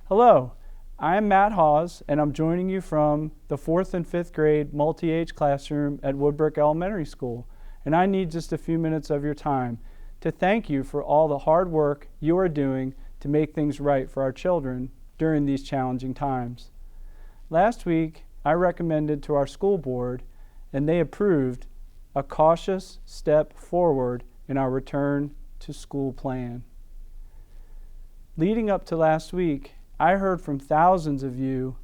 Hello, I'm Matt Hawes, and I'm joining you from the 4th and 5th grade multi-age classroom at Woodbrook Elementary School, and I need just a few minutes of your time to thank you for all the hard work you are doing to make things right for our children during these challenging times. Last week, I recommended to our school board, and they approved a cautious step forward in our return to school plan. Leading up to last week, I heard from thousands of you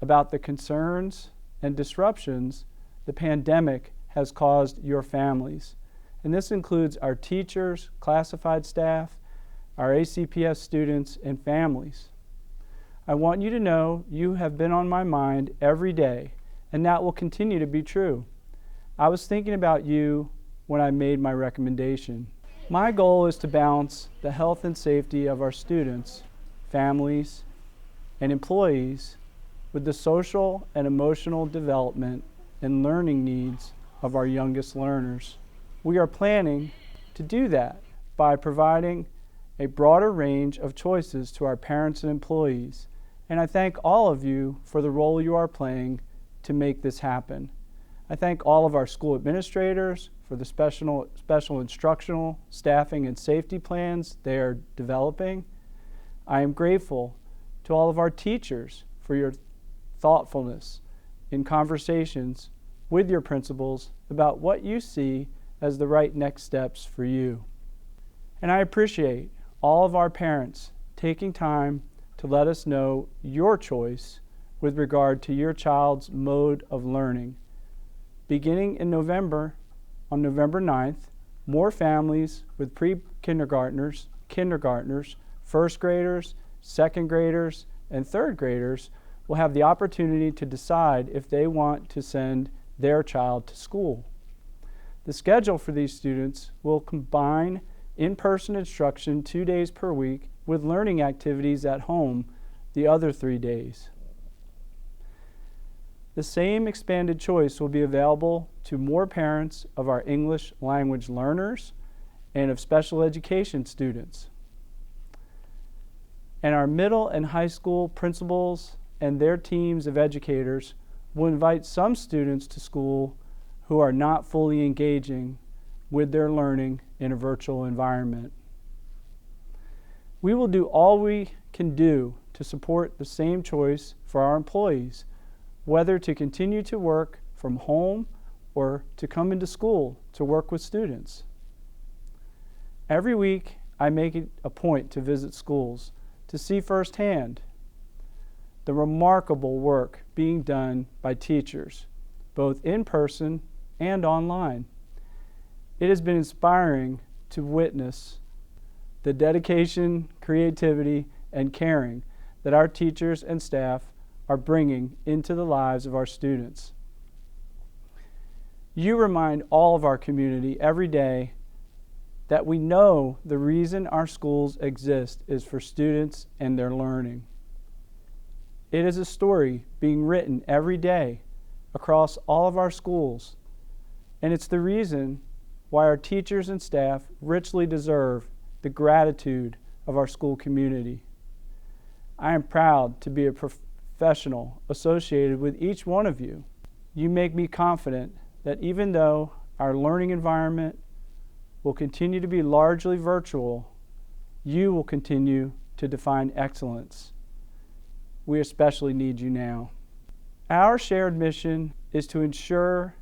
about the concerns and disruptions the pandemic has caused your families. And this includes our teachers, classified staff, our ACPS students, and families. I want you to know you have been on my mind every day, and that will continue to be true. I was thinking about you when I made my recommendation. My goal is to balance the health and safety of our students, families, and employees with the social and emotional development and learning needs of our youngest learners. We are planning to do that by providing a broader range of choices to our parents and employees, and I thank all of you for the role you are playing to make this happen. I thank all of our school administrators for the special instructional, staffing, and safety plans they are developing. I am grateful to all of our teachers for your thoughtfulness in conversations with your principals about what you see as the right next steps for you. And I appreciate all of our parents taking time to let us know your choice with regard to your child's mode of learning. Beginning in November, on November 9th, more families with pre-kindergartners, kindergartners, first graders, second graders, and third graders will have the opportunity to decide if they want to send their child to school. The schedule for these students will combine in-person instruction 2 days per week with learning activities at home the other 3 days. The same expanded choice will be available to more parents of our English language learners and of special education students. And our middle and high school principals and their teams of educators will invite some students to school who are not fully engaging with their learning in a virtual environment. We will do all we can do to support the same choice for our employees, whether to continue to work from home or to come into school to work with students. Every week, I make it a point to visit schools to see firsthand the remarkable work being done by teachers, both in person and online. It has been inspiring to witness the dedication, creativity, and caring that our teachers and staff are bringing into the lives of our students. You remind all of our community every day that we know the reason our schools exist is for students and their learning. It is a story being written every day across all of our schools, and it's the reason why our teachers and staff richly deserve the gratitude of our school community. I am proud to be a professional associated with each one of you. You make me confident that even though our learning environment will continue to be largely virtual, you will continue to define excellence. We especially need you now. Our shared mission is to ensure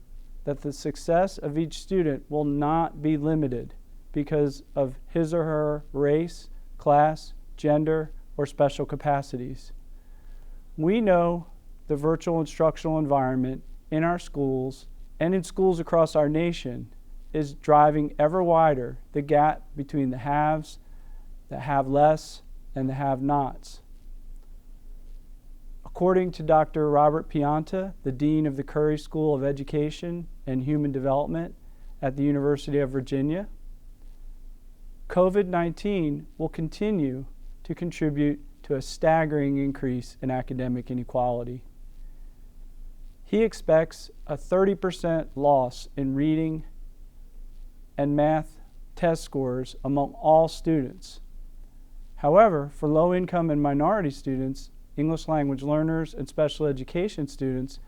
that the success of each student will not be limited because of his or her race, class, gender, or special capacities. We know the virtual instructional environment in our schools and in schools across our nation is driving ever wider the gap between the haves, the have less, and the have-nots. According to Dr. Robert Pianta, the Dean of the Curry School of Education and Human Development at the University of Virginia, COVID-19 will continue to contribute to a staggering increase in academic inequality. He expects a 30% loss in reading and math test scores among all students, However, for low-income and minority students, English language learners, and special education students,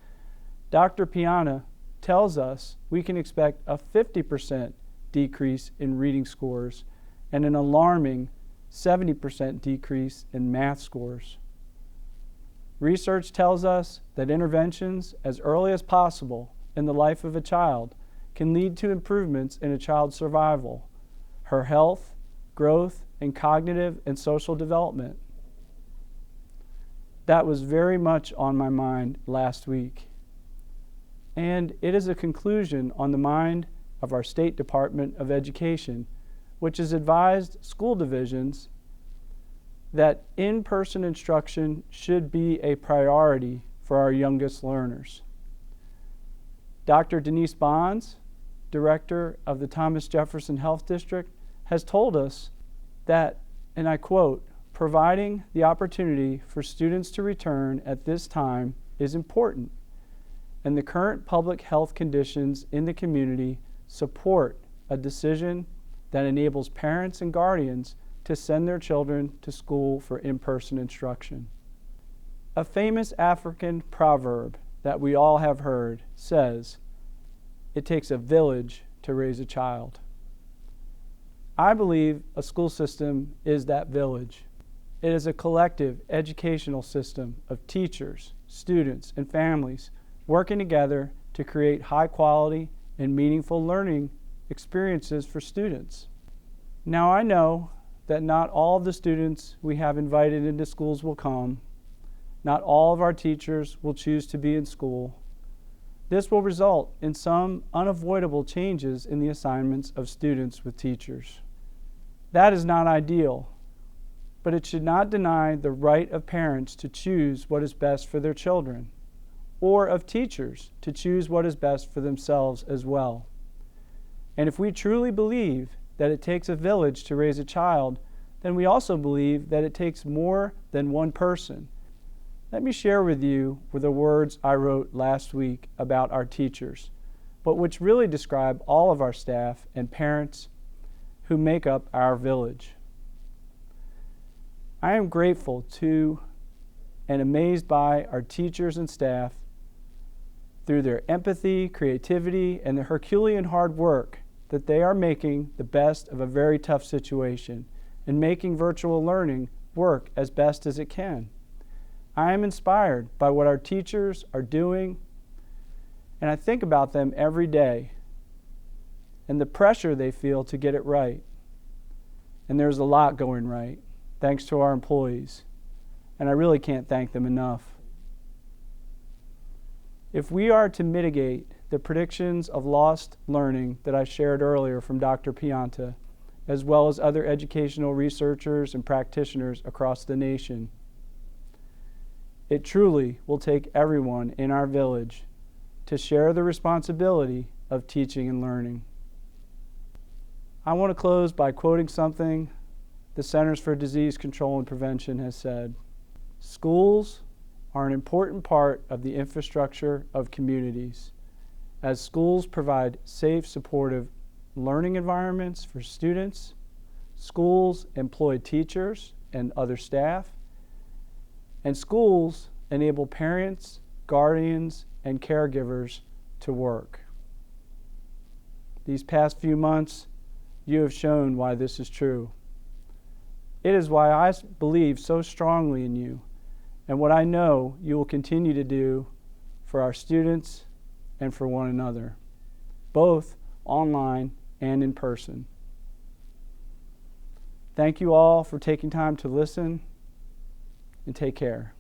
Dr. Pianta tells us we can expect a 50% decrease in reading scores and an alarming 70% decrease in math scores. Research tells us that interventions as early as possible in the life of a child can lead to improvements in a child's survival, her health, growth, and cognitive and social development. That was very much on my mind last week. And it is a conclusion on the mind of our State Department of Education, which has advised school divisions that in-person instruction should be a priority for our youngest learners. Dr. Denise Bonds, Director of the Thomas Jefferson Health District, has told us that, and I quote, "Providing the opportunity for students to return at this time is important, and the current public health conditions in the community support a decision that enables parents and guardians to send their children to school for in-person instruction." A famous African proverb that we all have heard says, "It takes a village to raise a child." I believe a school system is that village. It is a collective educational system of teachers, students, and families working together to create high-quality and meaningful learning experiences for students. Now, I know that not all of the students we have invited into schools will come. Not all of our teachers will choose to be in school. This will result in some unavoidable changes in the assignments of students with teachers. That is not ideal, but it should not deny the right of parents to choose what is best for their children, or of teachers to choose what is best for themselves as well. And if we truly believe that it takes a village to raise a child, then we also believe that it takes more than one person. Let me share with you the words I wrote last week about our teachers, but which really describe all of our staff and parents who make up our village. I am grateful to and amazed by our teachers and staff through their empathy, creativity, and the Herculean hard work that they are making the best of a very tough situation and making virtual learning work as best as it can. I am inspired by what our teachers are doing, and I think about them every day and the pressure they feel to get it right. And there's a lot going right, thanks to our employees, and I really can't thank them enough. If we are to mitigate the predictions of lost learning that I shared earlier from Dr. Pianta, as well as other educational researchers and practitioners across the nation, it truly will take everyone in our village to share the responsibility of teaching and learning. I want to close by quoting something the Centers for Disease Control and Prevention has said. Schools are an important part of the infrastructure of communities, as schools provide safe, supportive learning environments for students. Schools employ teachers and other staff, and schools enable parents, guardians, and caregivers to work. These past few months, you have shown why this is true. It is why I believe so strongly in you and what I know you will continue to do for our students and for one another, both online and in person. Thank you all for taking time to listen, and take care.